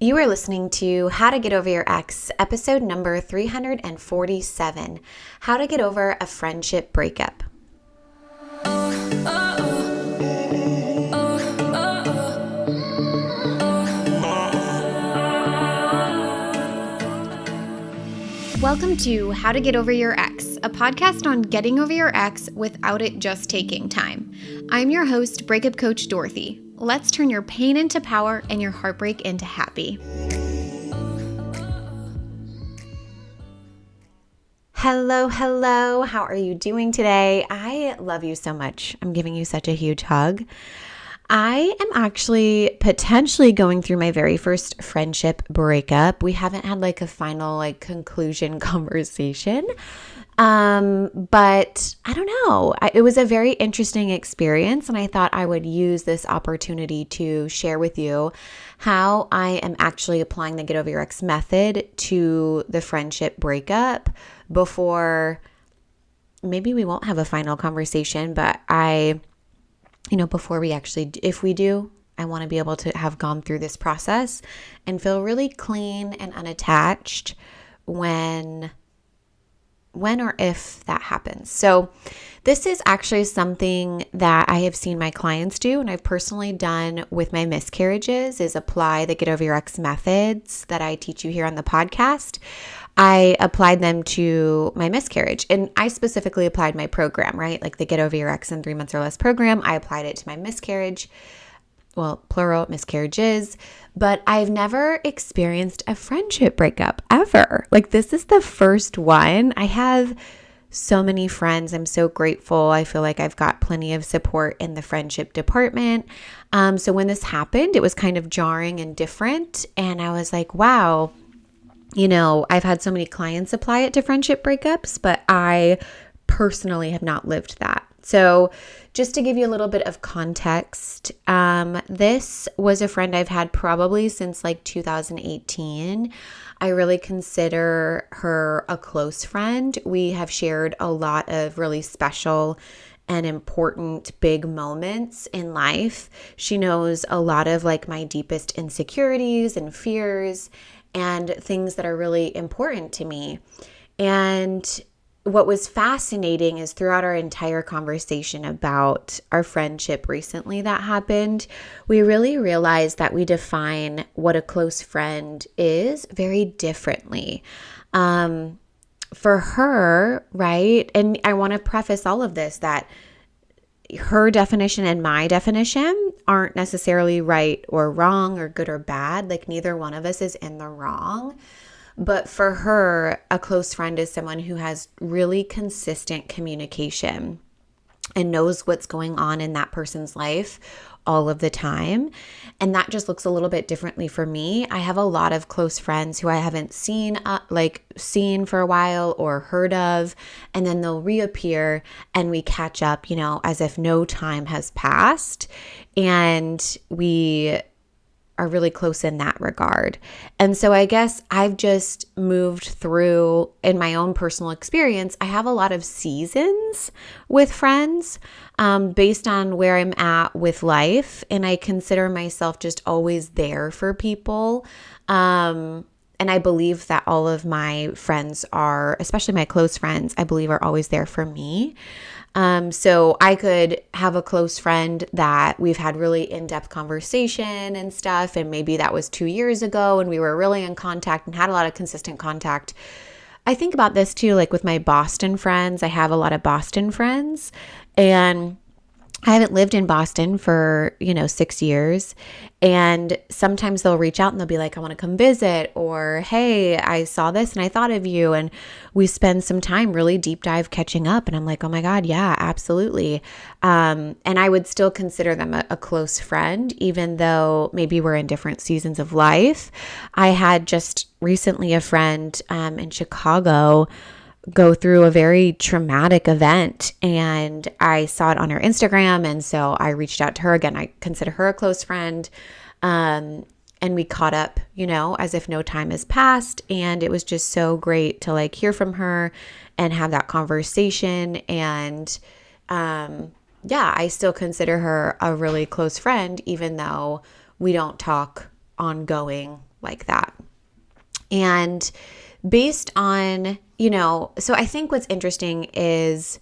You are listening to How to Get Over Your Ex, episode number 347, How to Get Over a Friendship Breakup. Welcome to How to Get Over Your Ex, a podcast on getting over your ex without it just taking time. I'm your host, Breakup Coach Dorothy. Let's turn your pain into power and your heartbreak into happy. Hello. How are you doing today? I love you so much. I'm giving you such a huge hug. I am actually potentially going through my very first friendship breakup. We haven't had a final conclusion conversation. But I don't know. It was a very interesting experience, and I thought I would use this opportunity to share with you how I am actually applying the Get Over Your Ex method to the friendship breakup before maybe we won't have a final conversation, but before we actually, if we do, I want to be able to have gone through this process and feel really clean and unattached when or if that happens. So this is actually something that I have seen my clients do, and I've personally done with my miscarriages, is apply the Get Over Your Ex methods that I teach you here on the podcast. I applied them to my miscarriage, and I specifically applied my program, right? Like the Get Over Your Ex in 3 months or less program. I applied it to my miscarriage. Well, plural miscarriages, but I've never experienced a friendship breakup ever. This is the first one. I have so many friends. I'm so grateful. I feel like I've got plenty of support in the friendship department. So when this happened, it was kind of jarring and different. And I was like, wow, I've had so many clients apply it to friendship breakups, but I personally have not lived that. So just to give you a little bit of context, this was a friend I've had probably since 2018. I really consider her a close friend. We have shared a lot of really special and important big moments in life. She knows a lot of my deepest insecurities and fears and things that are really important to me. And what was fascinating is throughout our entire conversation about our friendship recently that happened, we really realized that we define what a close friend is very differently. For her, right? And I want to preface all of this that her definition and my definition aren't necessarily right or wrong or good or bad. Neither one of us is in the wrong. But for her, a close friend is someone who has really consistent communication and knows what's going on in that person's life all of the time. And that just looks a little bit differently for me. I have a lot of close friends who I haven't seen for a while or heard of, and then they'll reappear and we catch up, as if no time has passed. And we are really close in that regard. And so I guess I've just moved through, in my own personal experience, I have a lot of seasons with friends based on where I'm at with life. And I consider myself just always there for people. And I believe that all of my friends are, especially my close friends, I believe are always there for me. So I could have a close friend that we've had really in-depth conversation and stuff. And maybe that was 2 years ago and we were really in contact and had a lot of consistent contact. I think about this too, with my Boston friends. I have a lot of Boston friends, and I haven't lived in Boston for, 6 years. And sometimes they'll reach out and they'll be like, I want to come visit, or, hey, I saw this and I thought of you. And we spend some time really deep dive catching up. And I'm like, oh my God, yeah, absolutely. And I would still consider them a close friend, even though maybe we're in different seasons of life. I had just recently a friend in Chicago go through a very traumatic event, and I saw it on her Instagram, and so I reached out to her again. I consider her a close friend, and we caught up, as if no time has passed, and it was just so great to hear from her and have that conversation. And I still consider her a really close friend, even though we don't talk ongoing like that. And based on, so I think what's interesting is,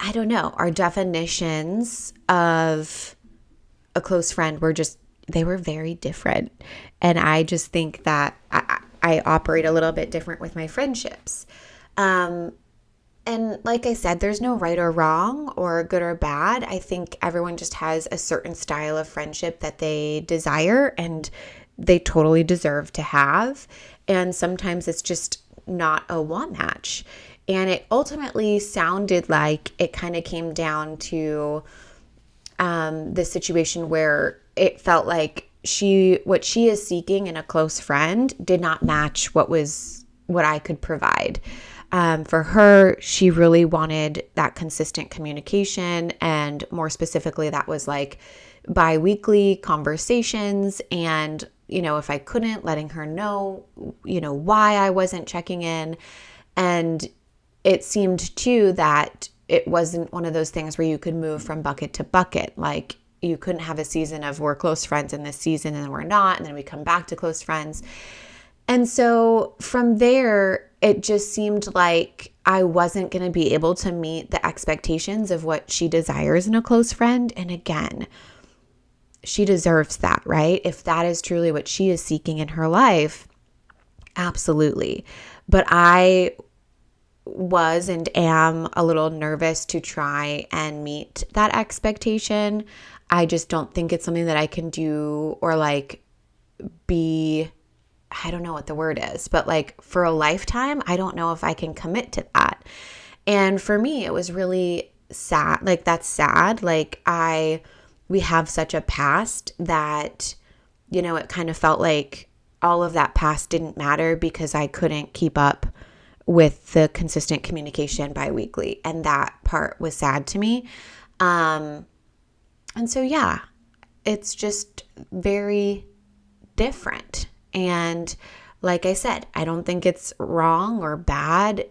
I don't know, our definitions of a close friend they were very different. And I just think that I operate a little bit different with my friendships. And like I said, there's no right or wrong or good or bad. I think everyone just has a certain style of friendship that they desire and they totally deserve to have. And sometimes it's just not a want match. And it ultimately sounded like it kind of came down to the situation where it felt like what she is seeking in a close friend did not match what I could provide. For her, she really wanted that consistent communication, and more specifically, that was like bi-weekly conversations, and if I couldn't, letting her know why I wasn't checking in. And it seemed too that it wasn't one of those things where you could move from bucket to bucket. Like, you couldn't have a season of we're close friends in this season and then we're not, and then we come back to close friends. And so from there, it just seemed like I wasn't going to be able to meet the expectations of what she desires in a close friend. And again, she deserves that, right? If that is truly what she is seeking in her life, absolutely. But I was and am a little nervous to try and meet that expectation. I just don't think it's something that I can do or like be, I don't know what the word is, but like for a lifetime, I don't know if I can commit to that. And for me, it was really sad. Like, that's sad. Like, we have such a past that, it kind of felt like all of that past didn't matter because I couldn't keep up with the consistent communication bi-weekly. And that part was sad to me. And so, yeah, it's just very different. And like I said, I don't think it's wrong or bad.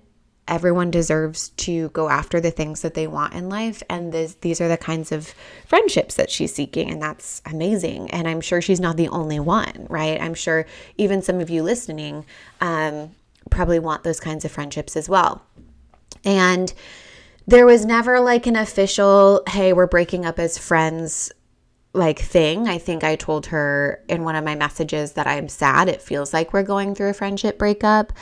Everyone deserves to go after the things that they want in life. And these are the kinds of friendships that she's seeking. And that's amazing. And I'm sure she's not the only one, right? I'm sure even some of you listening probably want those kinds of friendships as well. And there was never like an official, hey, we're breaking up as friends like thing. I think I told her in one of my messages that I'm sad. It feels like we're going through a friendship breakup.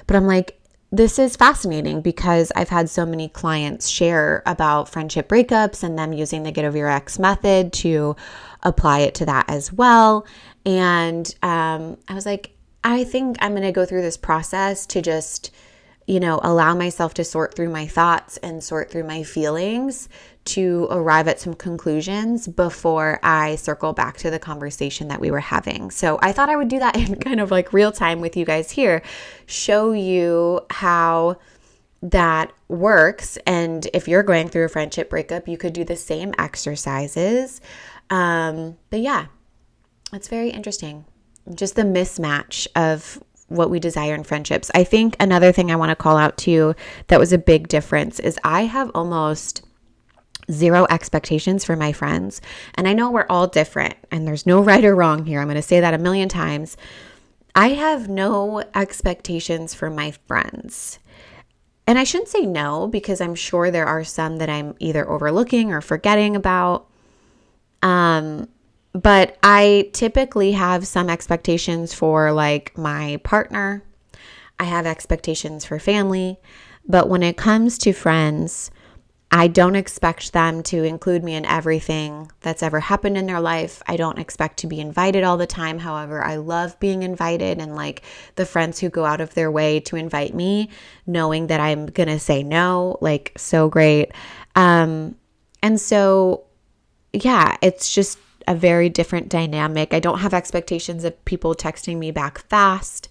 But I'm like, this is fascinating because I've had so many clients share about friendship breakups and them using the get over your ex method to apply it to that as well. And I was like, I think I'm going to go through this process to just, allow myself to sort through my thoughts and sort through my feelings to arrive at some conclusions before I circle back to the conversation that we were having. So I thought I would do that in kind of like real time with you guys here, show you how that works. And if you're going through a friendship breakup, you could do the same exercises. But yeah, it's very interesting. Just the mismatch of what we desire in friendships. I think another thing I want to call out to you that was a big difference is I have almost zero expectations for my friends. And I know we're all different and there's no right or wrong here. I'm going to say that a million times. I have no expectations for my friends. And I shouldn't say no because I'm sure there are some that I'm either overlooking or forgetting about. But I typically have some expectations for like my partner. I have expectations for family. But when it comes to friends, I don't expect them to include me in everything that's ever happened in their life. I don't expect to be invited all the time. However, I love being invited, and like the friends who go out of their way to invite me, knowing that I'm going to say no, like so great. And so, yeah, it's just a very different dynamic. I don't have expectations of people texting me back fast.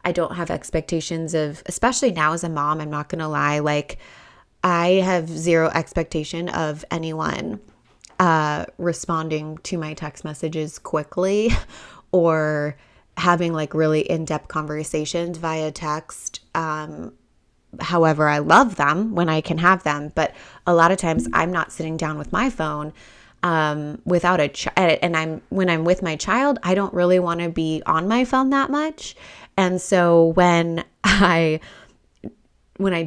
I don't have expectations of, especially now as a mom, I'm not going to lie, like I have zero expectation of anyone responding to my text messages quickly or having like really in-depth conversations via text. However, I love them when I can have them, but a lot of times I'm not sitting down with my phone without a child. And when I'm with my child, I don't really want to be on my phone that much. And so when I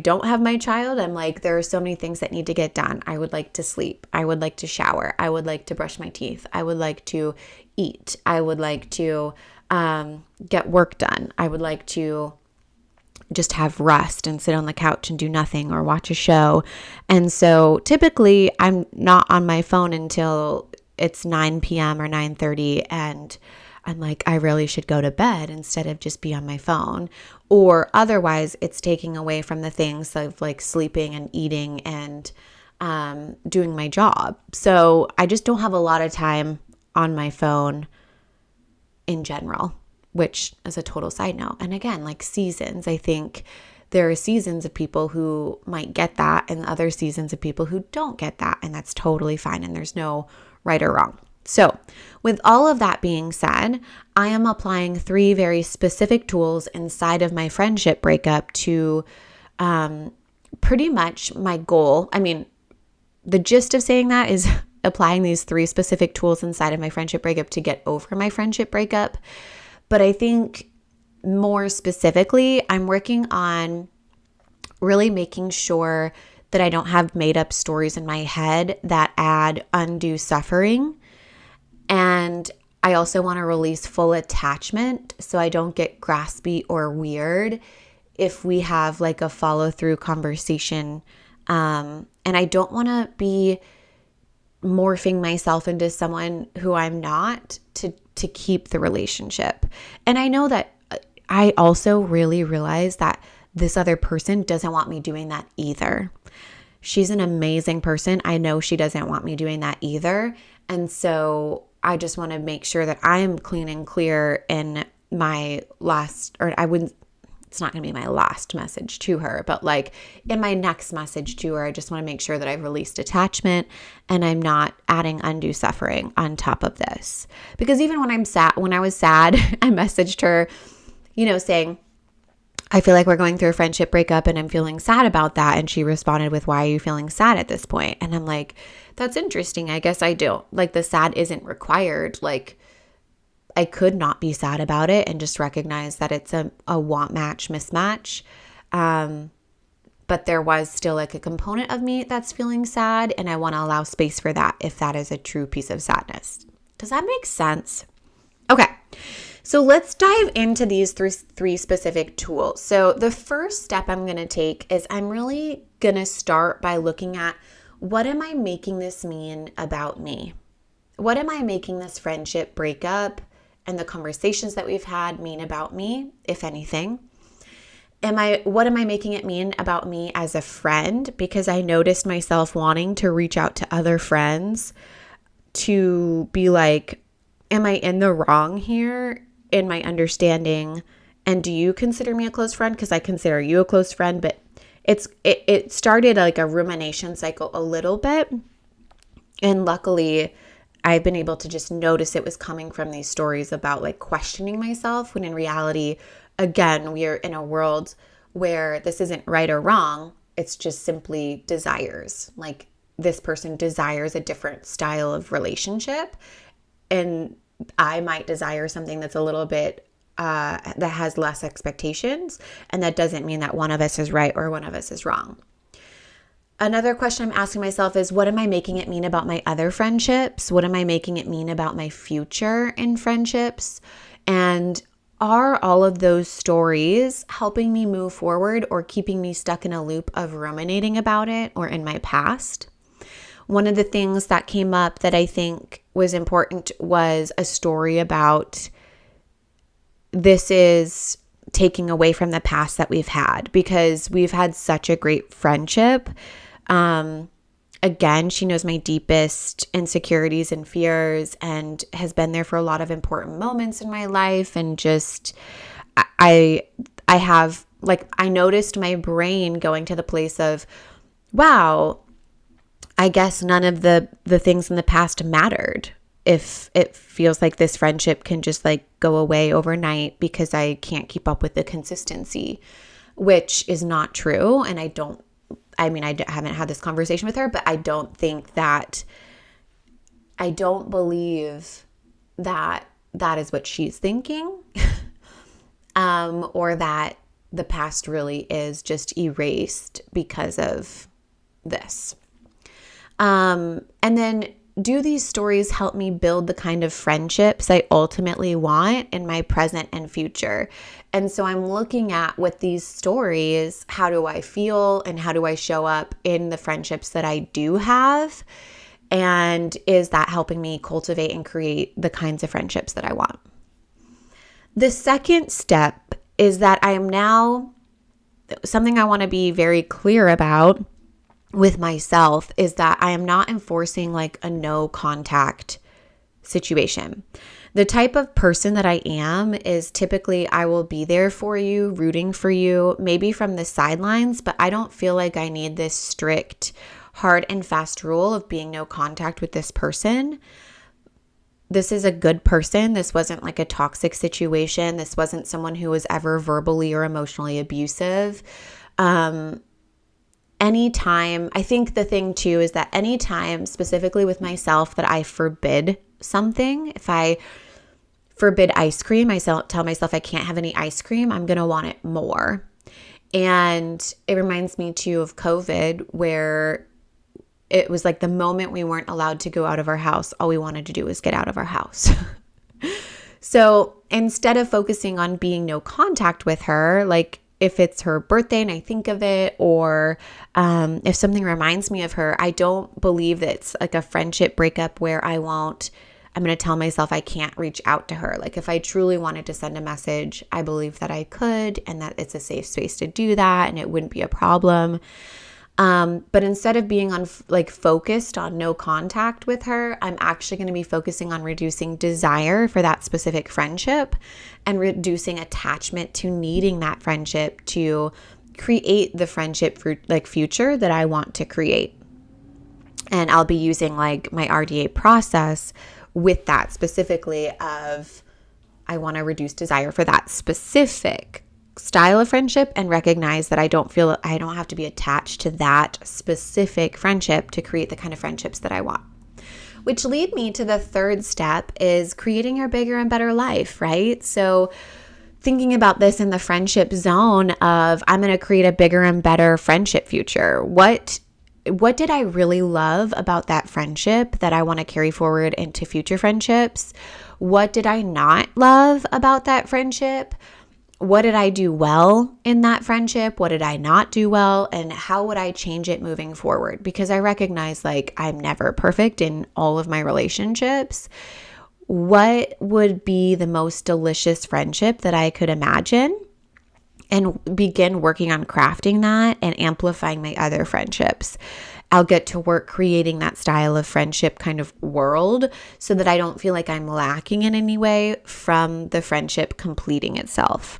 don't have my child, I'm like, there are so many things that need to get done. I would like to sleep. I would like to shower. I would like to brush my teeth. I would like to eat. I would like to get work done. I would like to just have rest and sit on the couch and do nothing or watch a show. And so typically I'm not on my phone until it's 9 p.m. or 9:30, and I'm like, I really should go to bed instead of just be on my phone. Or otherwise, it's taking away from the things of like sleeping and eating and doing my job. So I just don't have a lot of time on my phone in general, which is a total side note. And again, like seasons, I think there are seasons of people who might get that and other seasons of people who don't get that. And that's totally fine. And there's no right or wrong. So with all of that being said, I am applying 3 very specific tools inside of my friendship breakup to pretty much my goal. I mean, the gist of saying that is applying these 3 specific tools inside of my friendship breakup to get over my friendship breakup. But I think more specifically, I'm working on really making sure that I don't have made up stories in my head that add undue suffering. And I also want to release full attachment so I don't get graspy or weird if we have like a follow through conversation. And I don't want to be morphing myself into someone who I'm not to keep the relationship. And I know that I also really realize that this other person doesn't want me doing that either. She's an amazing person. I know she doesn't want me doing that either. And so I just want to make sure that I'm clean and clear in my last, or I wouldn't, it's not going to be my last message to her, but like in my next message to her, I just want to make sure that I've released attachment and I'm not adding undue suffering on top of this. Because even when I was sad, I messaged her, saying, I feel like we're going through a friendship breakup and I'm feeling sad about that. And she responded with, why are you feeling sad at this point? And I'm like, that's interesting. I guess I do. Like the sad isn't required. Like I could not be sad about it and just recognize that it's a want match mismatch. But there was still like a component of me that's feeling sad. And I want to allow space for that if that is a true piece of sadness. Does that make sense? Okay. So let's dive into these three specific tools. So the first step I'm going to take is I'm really going to start by looking at what am I making this mean about me? What am I making this friendship breakup and the conversations that we've had mean about me, if anything? What am I making it mean about me as a friend? Because I noticed myself wanting to reach out to other friends to be like, am I in the wrong here in my understanding? And do you consider me a close friend? Because I consider you a close friend, but it started like a rumination cycle a little bit. And luckily, I've been able to just notice it was coming from these stories about like questioning myself, when in reality, again, we are in a world where this isn't right or wrong. It's just simply desires. Like this person desires a different style of relationship. And I might desire something that's a little bit that has less expectations. And that doesn't mean that one of us is right or one of us is wrong. Another question I'm asking myself is, what am I making it mean about my other friendships? What am I making it mean about my future in friendships? And are all of those stories helping me move forward or keeping me stuck in a loop of ruminating about it or in my past? One of the things that came up that I think was important was a story about this is taking away from the past that we've had, because we've had such a great friendship. Again, she knows my deepest insecurities and fears and has been there for a lot of important moments in my life. And just, I have, like, I noticed my brain going to the place of, wow, I guess none of the things in the past mattered. If it feels like this friendship can just like go away overnight because I can't keep up with the consistency, which is not true. And I haven't had this conversation with her, but I don't think that I don't believe that that is what she's thinking, or that the past really is just erased because of this. And then, do these stories help me build the kind of friendships I ultimately want in my present and future? And so I'm looking at, with these stories, how do I feel and how do I show up in the friendships that I do have? And is that helping me cultivate and create the kinds of friendships that I want? The second step is that I am now, something I want to be very clear about with myself is that I am not enforcing like a no contact situation. The type of person that I am is typically I will be there for you, rooting for you, maybe from the sidelines, but I don't feel like I need this strict, hard and fast rule of being no contact with this person. This is a good person. This wasn't like a toxic situation. This wasn't someone who was ever verbally or emotionally abusive. Anytime, I think the thing too is that anytime, specifically with myself, that I forbid something, if I forbid ice cream, I tell myself I can't have any ice cream, I'm going to want it more. And it reminds me too of COVID, where it was like the moment we weren't allowed to go out of our house, all we wanted to do was get out of our house. So instead of focusing on being no contact with her, like if it's her birthday and I think of it, or if something reminds me of her, I don't believe that it's like a friendship breakup where I'm going to tell myself I can't reach out to her. Like if I truly wanted to send a message, I believe that I could, and that it's a safe space to do that and it wouldn't be a problem. But instead of being focused on no contact with her, I'm actually going to be focusing on reducing desire for that specific friendship and reducing attachment to needing that friendship to create the friendship future that I want to create. And I'll be using like my RDA process with that specifically of I want to reduce desire for that specific style of friendship and recognize that I don't have to be attached to that specific friendship to create the kind of friendships that I want. Which lead me to the third step is creating your bigger and better life, right? So thinking about this in the friendship zone of I'm going to create a bigger and better friendship future. What did I really love about that friendship that I want to carry forward into future friendships? What did I not love about that friendship? What did I do well in that friendship? What did I not do well? And how would I change it moving forward? Because I recognize like I'm never perfect in all of my relationships. What would be the most delicious friendship that I could imagine? And begin working on crafting that and amplifying my other friendships. I'll get to work creating that style of friendship kind of world so that I don't feel like I'm lacking in any way from the friendship completing itself.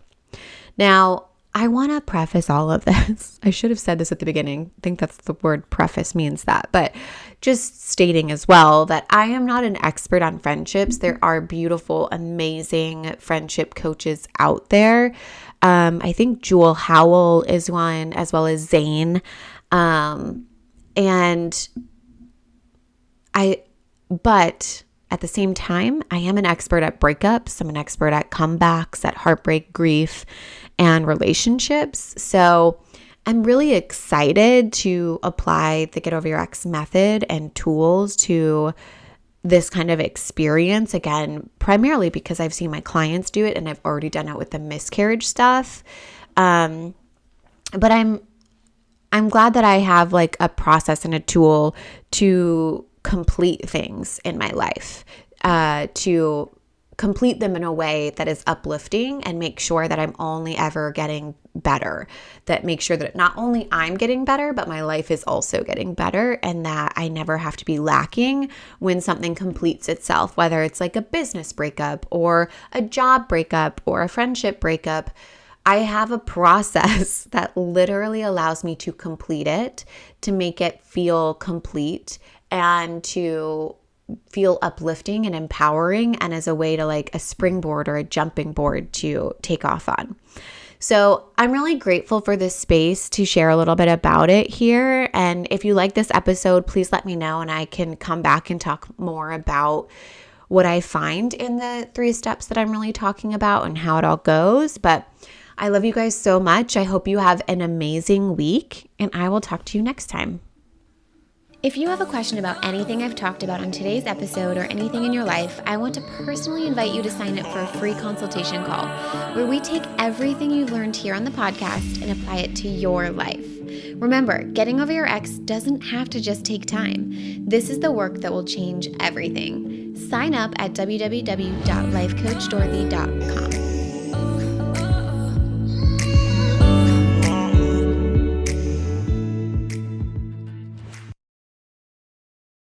Now, I want to preface all of this. I should have said this at the beginning. I think that's the word preface means that. But just stating as well that I am not an expert on friendships. There are beautiful, amazing friendship coaches out there. I think Jewel Howell is one, as well as Zane. But at the same time, I am an expert at breakups. I'm an expert at comebacks, at heartbreak, grief, and relationships. So I'm really excited to apply the Get Over Your Ex method and tools to this kind of experience. Again, primarily because I've seen my clients do it and I've already done it with the miscarriage stuff. But I'm glad that I have like a process and a tool to complete things in my life, to complete them in a way that is uplifting and make sure that I'm only ever getting better, that make sure that not only I'm getting better, but my life is also getting better, and that I never have to be lacking when something completes itself, whether it's like a business breakup or a job breakup or a friendship breakup. I have a process that literally allows me to complete it, to make it feel complete, and to feel uplifting and empowering, and as a way to like a springboard or a jumping board to take off on. So I'm really grateful for this space to share a little bit about it here. And if you like this episode, please let me know and I can come back and talk more about what I find in the 3 steps that I'm really talking about and how it all goes. But I love you guys so much. I hope you have an amazing week, and I will talk to you next time. If you have a question about anything I've talked about on today's episode or anything in your life, I want to personally invite you to sign up for a free consultation call where we take everything you've learned here on the podcast and apply it to your life. Remember, getting over your ex doesn't have to just take time. This is the work that will change everything. Sign up at www.lifecoachdorothy.com.